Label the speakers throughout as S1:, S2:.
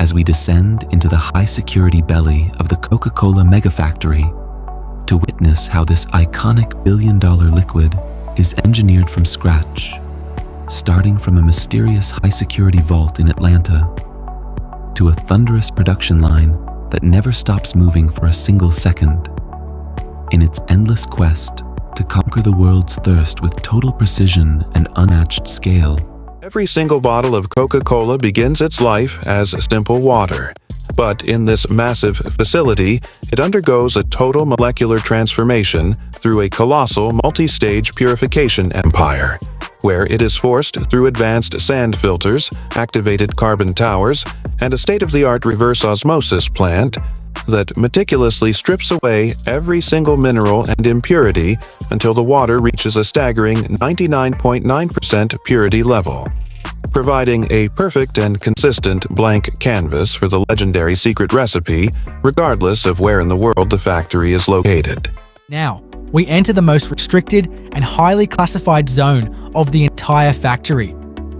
S1: as we descend into the high-security belly of the Coca-Cola megafactory to witness how this iconic billion-dollar liquid is engineered from scratch, starting from a mysterious high-security vault in Atlanta to a thunderous production line that never stops moving for a single second, in its endless quest to conquer the world's thirst with total precision and unmatched scale.
S2: Every single bottle of Coca-Cola begins its life as simple water. But in this massive facility, it undergoes a total molecular transformation through a colossal multi-stage purification empire, where it is forced through advanced sand filters, activated carbon towers, and a state-of-the-art reverse osmosis plant that meticulously strips away every single mineral and impurity until the water reaches a staggering 99.9% purity level, providing a perfect and consistent blank canvas for the legendary secret recipe, regardless of where in the world the factory is located.
S3: Now, we enter the most restricted and highly classified zone of the entire factory,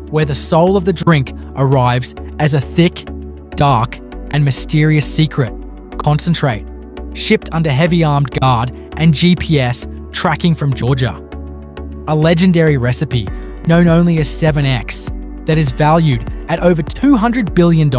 S3: where the soul of the drink arrives as a thick, dark, and mysterious secret concentrate, shipped under heavy armed guard and GPS tracking from Georgia. A legendary recipe known only as 7X that is valued at over $200 billion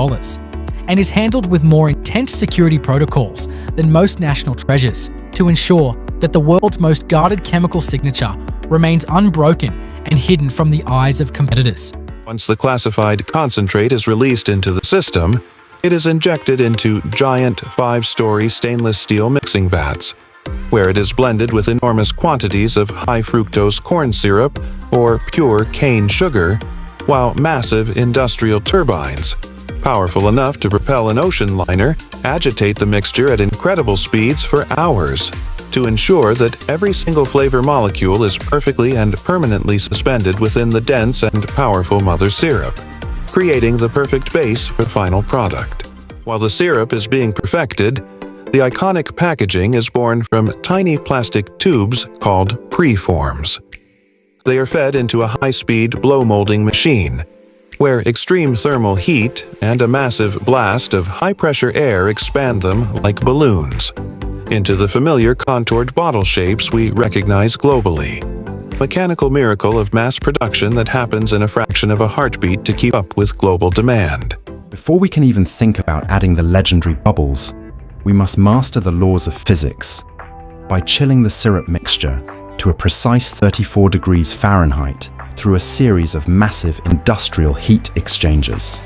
S3: and is handled with more intense security protocols than most national treasures to ensure that the world's most guarded chemical signature remains unbroken and hidden from the eyes of competitors.
S2: Once the classified concentrate is released into the system, it is injected into giant 5-story stainless steel mixing vats, where it is blended with enormous quantities of high-fructose corn syrup or pure cane sugar, while massive industrial turbines, powerful enough to propel an ocean liner, agitate the mixture at incredible speeds for hours to ensure that every single flavor molecule is perfectly and permanently suspended within the dense and powerful mother syrup, creating the perfect base for the final product. While the syrup is being perfected, the iconic packaging is born from tiny plastic tubes called preforms. They are fed into a high-speed blow-molding machine, where extreme thermal heat and a massive blast of high-pressure air expand them like balloons into the familiar contoured bottle shapes we recognize globally. Mechanical miracle of mass production that happens in a fraction of a heartbeat to keep up with global demand.
S4: Before we can even think about adding the legendary bubbles, we must master the laws of physics by chilling the syrup mixture to a precise 34 degrees Fahrenheit through a series of massive industrial heat exchangers.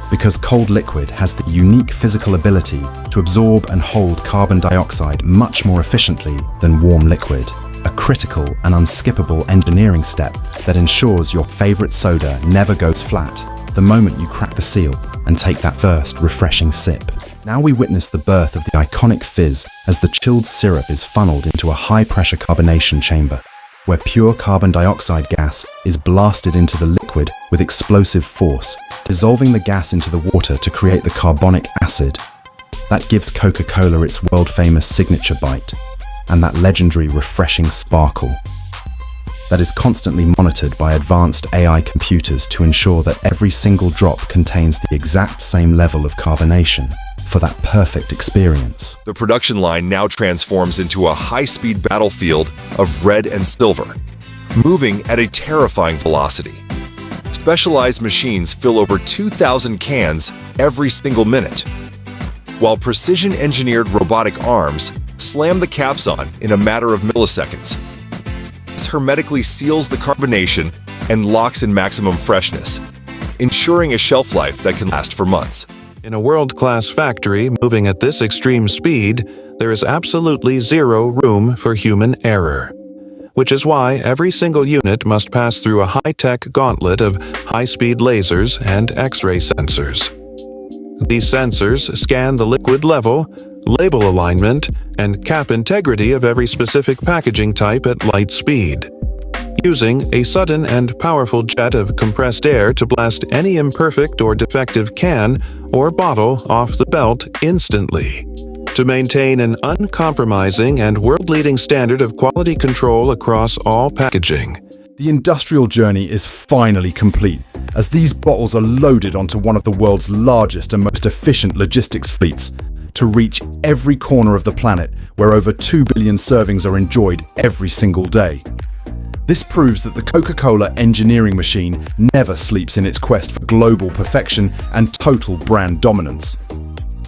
S4: Because cold liquid has the unique physical ability to absorb and hold carbon dioxide much more efficiently than warm liquid, a critical and unskippable engineering step that ensures your favorite soda never goes flat the moment you crack the seal and take that first refreshing sip. Now we witness the birth of the iconic fizz as the chilled syrup is funneled into a high-pressure carbonation chamber, where pure carbon dioxide gas is blasted into the liquid with explosive force, dissolving the gas into the water to create the carbonic acid. That gives Coca-Cola its world-famous signature bite, and that legendary refreshing sparkle that is constantly monitored by advanced AI computers to ensure that every single drop contains the exact same level of carbonation for that perfect experience.
S5: The production line now transforms into a high-speed battlefield of red and silver, moving at a terrifying velocity. Specialized machines fill over 2,000 cans every single minute, while precision-engineered robotic arms slam the caps on in a matter of milliseconds. This hermetically seals the carbonation and locks in maximum freshness, ensuring a shelf life that can last for months.
S2: In a world-class factory moving at this extreme speed, there is absolutely zero room for human error, which is why every single unit must pass through a high-tech gauntlet of high-speed lasers and X-ray sensors. These sensors scan the liquid level, label alignment, and cap integrity of every specific packaging type at light speed, using a sudden and powerful jet of compressed air to blast any imperfect or defective can or bottle off the belt instantly, to maintain an uncompromising and world-leading standard of quality control across all packaging.
S4: The industrial journey is finally complete, as these bottles are loaded onto one of the world's largest and most efficient logistics fleets to reach every corner of the planet where over 2 billion servings are enjoyed every single day. This proves that the Coca-Cola engineering machine never sleeps in its quest for global perfection and total brand dominance.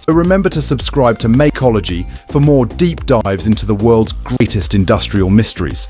S4: So remember to subscribe to Makeology for more deep dives into the world's greatest industrial mysteries.